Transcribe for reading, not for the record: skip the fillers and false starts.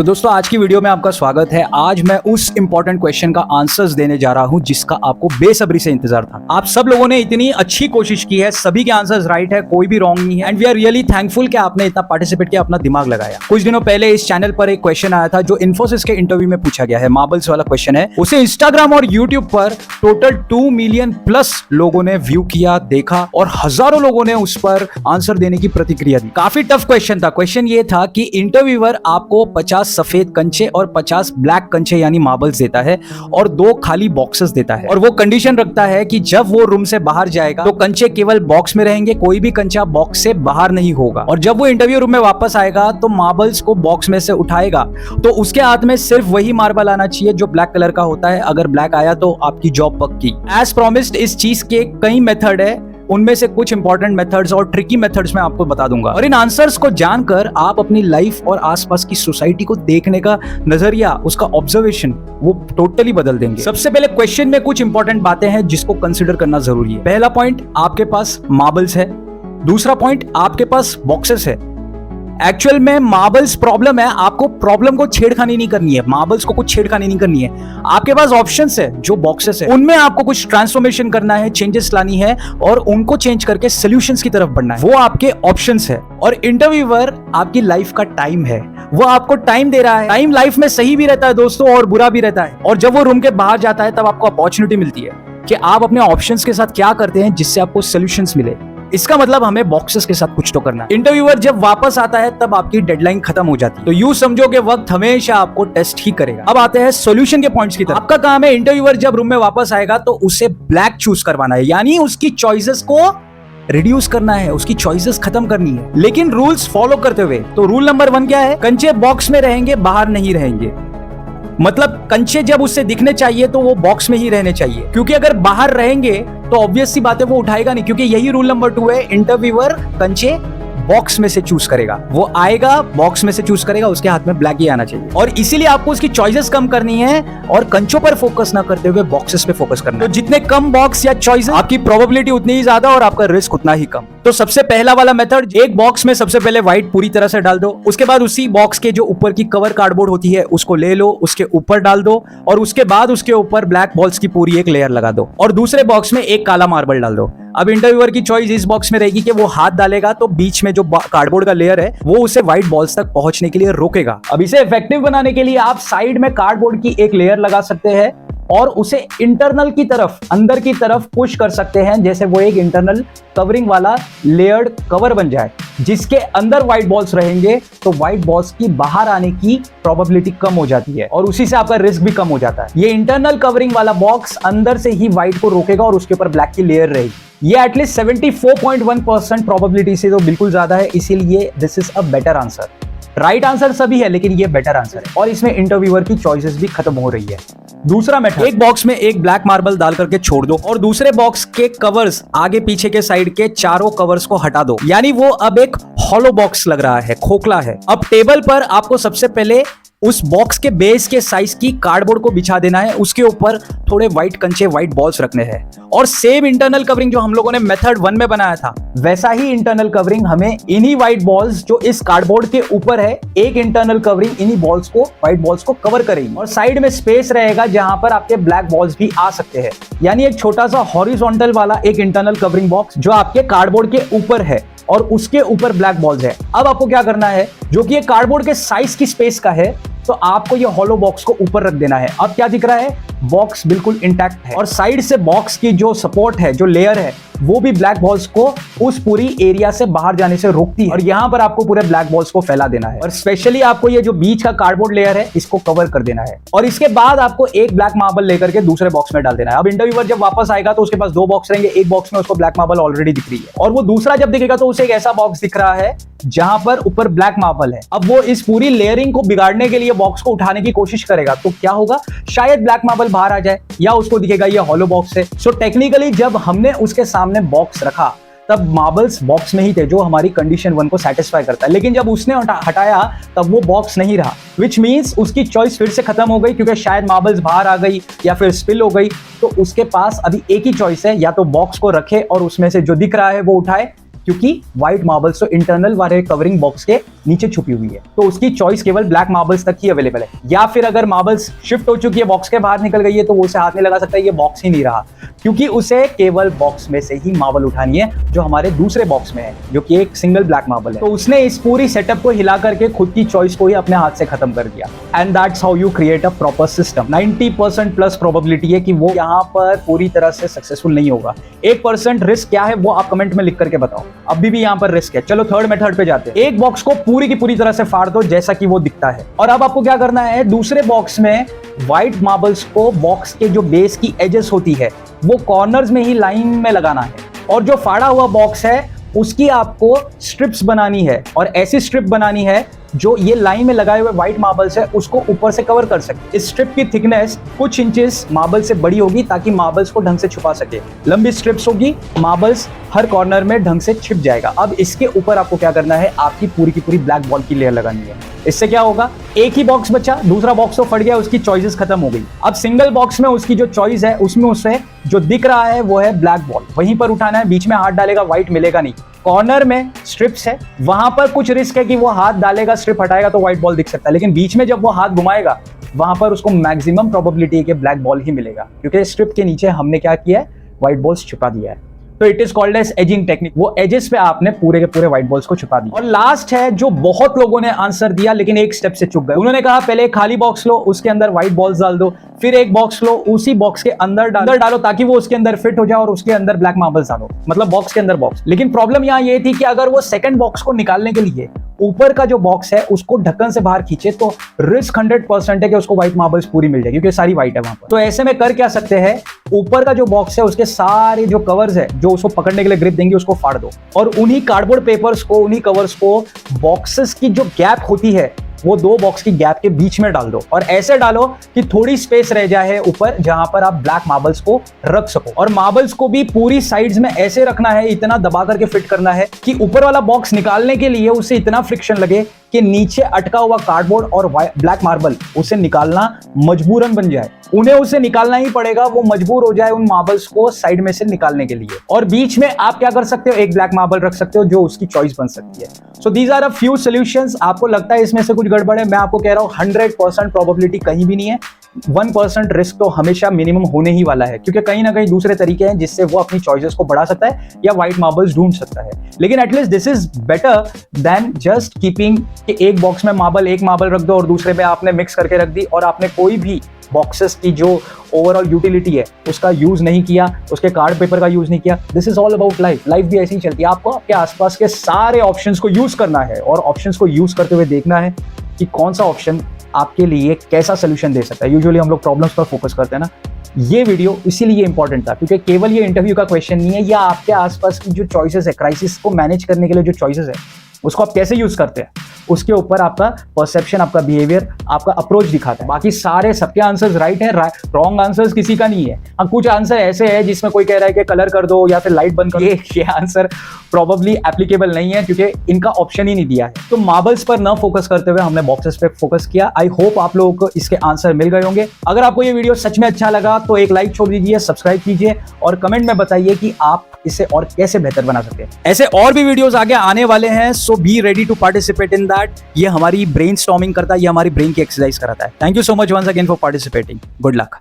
तो दोस्तों आज की वीडियो में आपका स्वागत है। आज मैं उस इंपॉर्टेंट क्वेश्चन का आंसर्स देने जा रहा हूं जिसका आपको बेसब्री से इंतजार था। आप सब लोगों ने इतनी अच्छी कोशिश की है, सभी के आंसर्स राइट है, कोई भी रॉन्ग नहीं है and we are really thankful कि आपने इतना पार्टिसिपेट किया, अपना दिमाग लगाया। कुछ दिनों पहले इस चैनल पर एक क्वेश्चन आया था जो इन्फोसिस के इंटरव्यू में पूछा गया है, मार्बल्स वाला क्वेश्चन है। उसे इंस्टाग्राम और यूट्यूब पर टोटल 2 मिलियन प्लस लोगों ने व्यू किया, देखा और हजारों लोगों ने उस पर आंसर देने की प्रतिक्रिया दी। काफी टफ क्वेश्चन था। क्वेश्चन ये था कि इंटरव्यूअर आपको 50 सफेद कंचे और 50 ब्लैक कंचे यानी मार्बल्स देता है और 2 खाली बॉक्सेस देता है और वो कंडीशन रखता है कि जब वो रूम से बाहर जाएगा तो कंचे केवल बॉक्स में रहेंगे, कोई भी कंचा बॉक्स से बाहर नहीं होगा। और जब वो इंटरव्यू रूम में वापस आएगा तो मार्बल्स को बॉक्स में से उठाएगा तो उसके हाथ में सिर्फ वही मार्बल आना चाहिए जो ब्लैक कलर का होता है। अगर ब्लैक आया तो आपकी जॉब पक्की। एज प्रॉमिस्ड इस चीज के कई मेथड है, उनमें से कुछ इंपॉर्टेंट मेथड्स और ट्रिकी मेथड्स मैं आपको बता दूंगा और इन आंसर्स को जानकर आप अपनी लाइफ और आसपास की सोसाइटी को देखने का नजरिया, उसका ऑब्जर्वेशन वो टोटली बदल देंगे। सबसे पहले क्वेश्चन में कुछ इंपॉर्टेंट बातें हैं जिसको कंसीडर करना जरूरी है। पहला पॉइंट, आपके पास मार्बल्स है। दूसरा पॉइंट, आपके पास बॉक्सेस है। एक्चुअल में मार्बल्स प्रॉब्लम है, आपको प्रॉब्लम को छेड़खानी नहीं करनी है, मार्बल्स को कुछ छेड़खानी नहीं करनी है। आपके पास ऑप्शंस है जो बॉक्सेस है, उनमें आपको कुछ ट्रांसफॉर्मेशन करना है, चेंजेस लानी है और उनको चेंज करके सॉल्यूशंस की तरफ बढ़ना है। वो आपके ऑप्शंस है। और इंटरव्यूअर आपकी लाइफ का टाइम है, वो आपको टाइम दे रहा है। टाइम लाइफ में सही भी रहता है दोस्तों और बुरा भी रहता है। और जब वो रूम के बाहर जाता है तब आपको अपॉर्चुनिटी मिलती है कि आप अपने ऑप्शंस के साथ क्या करते हैं जिससे आपको सॉल्यूशंस मिले। इसका मतलब हमें बॉक्सेस के साथ कुछ तो करना है। इंटरव्यूअर जब वापस आता है तब आपकी डेडलाइन खत्म हो जाती है। तो यूं समझो कि वक्त हमेशा आपको टेस्ट ही करेगा। अब आते हैं सॉल्यूशन के पॉइंट्स की तरफ। आपका काम है इंटरव्यूअर जब रूम में वापस आएगा तो उसे ब्लैक चूज करवाना है, यानी उसकी चॉइसेस को रिड्यूस करना है, उसकी चॉइसेस खत्म करनी है, लेकिन रूल्स फॉलो करते हुए। तो रूल नंबर 1 क्या है? कंचे बॉक्स में रहेंगे, बाहर नहीं रहेंगे। मतलब कंचे जब उससे दिखने चाहिए तो वो बॉक्स में ही रहने चाहिए, क्योंकि अगर बाहर रहेंगे तो ऑब्वियस सी बात है वो उठाएगा नहीं, क्योंकि यही रूल नंबर 2 है। इंटरव्यूअर कंचे बॉक्स में से चूज करेगा, वो आएगा बॉक्स में से चूज करेगा, उसके हाथ में ब्लैक ही आना चाहिए। और इसीलिए आपको उसकी चॉइसेस कम करनी है और कंचों पर फोकस ना करते हुए बॉक्सेस पे फोकस करना है। तो जितने कम बॉक्स या चॉइसेस, आपकी प्रोबेबिलिटी उतनी ही ज्यादा और आपका रिस्क उतना ही कम। तो सबसे पहला वाला मेथड, एक बॉक्स में सबसे पहले व्हाइट पूरी तरह से डाल दो, उसके बाद उसी बॉक्स के जो ऊपर की कवर कार्डबोर्ड होती है उसको ले लो, उसके ऊपर डाल दो और उसके बाद उसके ऊपर ब्लैक बॉल्स की पूरी एक लेयर लगा दो और दूसरे बॉक्स में एक काला मार्बल डाल दो। अब इंटरव्यूअर की चॉइस इस बॉक्स में रहेगी कि वो हाथ डालेगा तो बीच में जो कार्डबोर्ड का लेयर है वो उसे व्हाइट बॉल्स तक पहुंचने के लिए रोकेगा। अब इसे इफेक्टिव बनाने के लिए आप साइड में कार्डबोर्ड की एक लेयर लगा सकते हैं और उसे इंटरनल की तरफ, अंदर की तरफ पुश कर सकते हैं, जैसे वो एक इंटरनल कवरिंग वाला लेयर्ड कवर बन जाए जिसके अंदर व्हाइट बॉल्स रहेंगे। तो व्हाइट बॉल्स की बाहर आने की प्रोबेबिलिटी कम हो जाती है और उसी से आपका रिस्क भी कम हो जाता है। ये इंटरनल कवरिंग वाला बॉक्स अंदर से ही व्हाइट को रोकेगा और उसके ऊपर ब्लैक की लेयर रहेगी। ये एटलीस्ट 74.1% प्रोबेबिलिटी से तो बिल्कुल ज्यादा है, इसीलिए this is a better answer. Right answer सभी है लेकिन ये बेटर आंसर है और इसमें इंटरव्यूअर की चॉइसेस भी खत्म हो रही है। दूसरा मेथड, एक बॉक्स में एक ब्लैक मार्बल डाल करके छोड़ दो और दूसरे बॉक्स के कवर्स, आगे पीछे के साइड के चारों कवर्स को हटा दो, यानी वो अब एक हॉलो बॉक्स लग रहा है, खोखला है। अब टेबल पर आपको सबसे पहले उस बॉक्स के बेस के साइज की कार्डबोर्ड को बिछा देना है, उसके ऊपर थोड़े व्हाइट कंचे, व्हाइट बॉल्स रखने हैं और सेम इंटरनल कवरिंग जो हम लोगों ने मेथड 1 में बनाया था वैसा ही इंटरनल कवरिंग हमें इन्हीं व्हाइट बॉल्स जो इस कार्डबोर्ड के ऊपर है, एक इंटरनल कवरिंग इन्हीं बॉल्स को, व्हाइट बॉल्स को कवर करेगी और साइड में स्पेस रहेगा जहां पर आपके ब्लैक बॉल्स भी आ सकते हैं, यानी एक छोटा सा हॉरिजॉन्टल वाला एक इंटरनल कवरिंग बॉक्स जो आपके कार्डबोर्ड के ऊपर है और उसके ऊपर ब्लैक बॉल्स है। अब आपको क्या करना है, जो कि ये कार्डबोर्ड के साइज की स्पेस का है, तो आपको ये हॉलो बॉक्स को ऊपर रख देना है। अब क्या दिख रहा है, बॉक्स बिल्कुल इंटैक्ट है और साइड से बॉक्स की जो सपोर्ट है, जो लेयर है, वो भी ब्लैक बॉल्स को उस पूरी एरिया से बाहर जाने से रोकती है और यहां पर आपको पूरे ब्लैक बॉल्स को फैला देना है और स्पेशली आपको ये जो बीच का कार्डबोर्ड लेयर है इसको कवर कर देना है और इसके बाद आपको एक ब्लैक मार्बल लेकर के दूसरे बॉक्स में डाल देना है। अब इंटरव्यूअर जब वापस आएगा तो उसके पास 2 बॉक्स रहेंगे, एक बॉक्स में उसको ब्लैक मार्बल ऑलरेडी दिख रही है और वो दूसरा जब दिखेगा तो उसे एक ऐसा बॉक्स दिख रहा है जहां पर ऊपर ब्लैक मार्बल है। अब वो इस पूरी लेयरिंग को बिगाड़ने के लिए बॉक्स को उठाने की कोशिश करेगा तो क्या होगा, शायद ब्लैक मार्बल बाहर आ जाए या उसको दिखेगा ये हॉलो बॉक्स है। सो टेक्निकली जब हमने उसके सामने बॉक्स रखा तब मार्बल्स बॉक्स में ही थे जो हमारी कंडीशन 1 को सेटिस्फाई करता है, लेकिन जब उसने हटाया तब वो बॉक्स नहीं रहा, विच मीन्स उसकी चॉइस फिर से खत्म हो गई क्योंकि शायद मार्बल्स बाहर आ गई या फिर स्पिल हो गई। तो उसके पास अभी एक ही चॉइस है, या तो बॉक्स को रखे और उसमें से जो दिख रहा है वो उठाए, क्योंकि व्हाइट मार्बल्स तो इंटरनल वाले कवरिंग बॉक्स के नीचे छुपी हुई है, तो उसकी चॉइस केवल ब्लैक मार्बल्स तक ही अवेलेबल है। या फिर अगर मार्बल्स शिफ्ट हो चुकी है, बॉक्स के बाहर निकल गई है, तो वो उसे हाथ नहीं लगा सकता, ये बॉक्स ही नहीं रहा, क्योंकि उसे केवल बॉक्स में से ही मार्बल उठानी है जो हमारे दूसरे बॉक्स में है, जो कि एक सिंगल ब्लैक मार्बल है। तो उसने इस पूरी सेटअप को हिला करके खुद की चॉइस को ही अपने हाथ से खत्म कर दिया। And that's how you create a proper system. 90% plus probability है कि वो यहाँ पर पूरी तरह से सक्सेसफुल नहीं होगा। 1% रिस्क क्या है वो आप कमेंट में लिख करके बताओ। अभी भी यहाँ पर रिस्क है। चलो थर्ड मेथड पे जाते हैं। एक बॉक्स को पूरी की पूरी तरह से फाड़ दो जैसा कि वो दिखता है, और अब आपको क्या करना है, दूसरे बॉक्स में व्हाइट मार्बल्स को बॉक्स के जो बेस की एजेस होती है वो कॉर्नर्स में ही लाइन में लगाना है, और जो फाड़ा हुआ बॉक्स है उसकी आपको स्ट्रिप्स बनानी है, और ऐसी स्ट्रिप बनानी है जो ये लाइन में लगाए हुए व्हाइट मार्बल्स है उसको ऊपर से कवर कर सके। इस स्ट्रिप की थिकनेस कुछ इंचेस मार्बल से बड़ी होगी ताकि मार्बल्स को ढंग से छुपा सके। लंबी स्ट्रिप्स होगी, मार्बल्स हर कॉर्नर में ढंग से छिप जाएगा। अब इसके ऊपर आपको क्या करना है, आपकी पूरी की पूरी ब्लैक बॉल की लेयर लगानी है। इससे क्या होगा, एक ही बॉक्स बचा, दूसरा बॉक्स तो फट गया, उसकी चॉइसेस खत्म हो गई। अब सिंगल बॉक्स में उसकी जो चॉइस है उसमें उसे जो दिख रहा है वो है ब्लैक बॉल, वहीं पर उठाना है। बीच में हाथ डालेगा, व्हाइट मिलेगा नहीं। कॉर्नर में स्ट्रिप्स है, वहां पर कुछ रिस्क है कि वो हाथ डालेगा, स्ट्रिप हटाएगा तो व्हाइट बॉल दिख सकता है, लेकिन बीच में जब वो हाथ घुमाएगा वहां पर उसको मैक्सिमम प्रोबेबिलिटी है कि ब्लैक बॉल ही मिलेगा, क्योंकि स्ट्रिप के नीचे हमने क्या किया है, व्हाइट बॉल्स छुपा दिया है। तो it is called edge edging technique. वो एजेस पे आपने पूरे के पूरे व्हाइट बॉल्स को छुपा दिया। और लास्ट है जो बहुत लोगों ने आंसर दिया लेकिन एक स्टेप से चूक गए। उन्होंने कहा पहले एक खाली बॉक्स लो, उसके अंदर व्हाइट बॉल्स डाल दो, फिर एक बॉक्स लो, उसी बॉक्स के अंदर डालो ताकि वो उसके अंदर फिट हो जाए, और उसके अंदर ब्लैक मार्बल्स डालो, मतलब बॉक्स के अंदर बॉक्स। लेकिन प्रॉब्लम यहाँ ये थी कि अगर वो सेकंड बॉक्स को निकालने के लिए ऊपर का जो बॉक्स है उसको ढक्कन से बाहर खींचे तो रिस्क 100% है कि उसको व्हाइट मार्बल्स पूरी मिल जाएगी, क्योंकि सारी व्हाइट है वहां पर। तो ऐसे में कर क्या सकते हैं, ऊपर का जो बॉक्स है उसके सारे जो कवर्स है जो उसको पकड़ने के लिए ग्रिप देंगे उसको फाड़ दो, और उन्हीं कार्डबोर्ड पेपर्स को, उन्हीं कवर्स को बॉक्सेस की जो गैप होती है वो दो बॉक्स की गैप के बीच में डाल दो, और ऐसे डालो कि थोड़ी स्पेस रह जाए ऊपर जहां पर आप ब्लैक मार्बल्स को रख सको। और मार्बल्स को भी पूरी साइड्स में ऐसे रखना है, इतना दबा करके फिट करना है कि ऊपर वाला बॉक्स निकालने के लिए उसे इतना फ्रिक्शन लगे कि नीचे अटका हुआ कार्डबोर्ड और ब्लैक मार्बल उसे निकालना मजबूरन बन जाए। उन्हें उसे निकालना ही पड़ेगा, वो मजबूर हो जाए उन मार्बल्स को साइड में से निकालने के लिए। और बीच में आप क्या कर सकते हो, एक ब्लैक मार्बल रख सकते हो जो उसकी चॉइस बन सकती है। So these are a few solutions. आपको लगता है इसमें से कुछ गड़बड़ है, मैं आपको कह रहा हूं 100% प्रोबेबिलिटी कहीं भी नहीं है। 1% रिस्क तो हमेशा मिनिमम होने ही वाला है, क्योंकि कहीं ना कहीं दूसरे तरीके हैं जिससे वो अपनी चॉइसेस को बढ़ा सकता है या व्हाइट मार्बल्स ढूंढ सकता है। लेकिन at least this is better than just keeping कि एक बॉक्स में मार्बल, एक मार्बल रख दो और दूसरे में आपने मिक्स करके रख दी, और आपने कोई भी बॉक्सेस की जो ओवरऑल यूटिलिटी है उसका यूज नहीं किया, उसके कार्ड पेपर का यूज नहीं किया। This is all about life. Life भी ऐसी ही चलती है। आपको आपके आसपास के सारे ऑप्शंस को यूज करना है, और ऑप्शंस को यूज करते हुए देखना है कि कौन सा ऑप्शन आपके लिए कैसा सोल्यूशन दे सकता है। यूजुअली हम लोग प्रॉब्लम्स पर फोकस करते हैं ना। ये वीडियो इसीलिए इंपॉर्टेंट था क्योंकि केवल ये इंटरव्यू का क्वेश्चन नहीं है, या आपके आसपास की जो चॉइसेस है, क्राइसिस को मैनेज करने के लिए जो चॉइसेस है उसको आप कैसे यूज करते हैं, उसके ऊपर आपका परसेप्शन, आपका बिहेवियर, आपका अप्रोच दिखाता है। बाकी सारे सबके आंसर्स राइट है, रॉन्ग आंसर्स किसी का नहीं है। हाँ, कुछ आंसर ऐसे है जिसमें कोई कह रहा है कि कलर कर दो या फिर लाइट बंद कर दो, ये आंसर प्रोबेबली एप्लीकेबल नहीं है क्योंकि इनका ऑप्शन ही नहीं दिया है। तो मार्बल्स पर न फोकस करते हुए हमने बॉक्सेस पे फोकस किया। आई होप आप लोगों को इसके आंसर मिल गए होंगे। अगर आपको ये वीडियो सच में अच्छा लगा तो एक लाइक छोड़ दीजिए, सब्सक्राइब कीजिए और कमेंट में बताइए कि आप इसे और कैसे बेहतर बना सकते हैं। ऐसे और भी वीडियोस आगे आने वाले हैं, so be ready to participate in that. ये हमारी ब्रेनस्टॉर्मिंग करता है, ये हमारी ब्रेन की एक्सरसाइज कराता है। Thank you so much once again for participating. Good luck.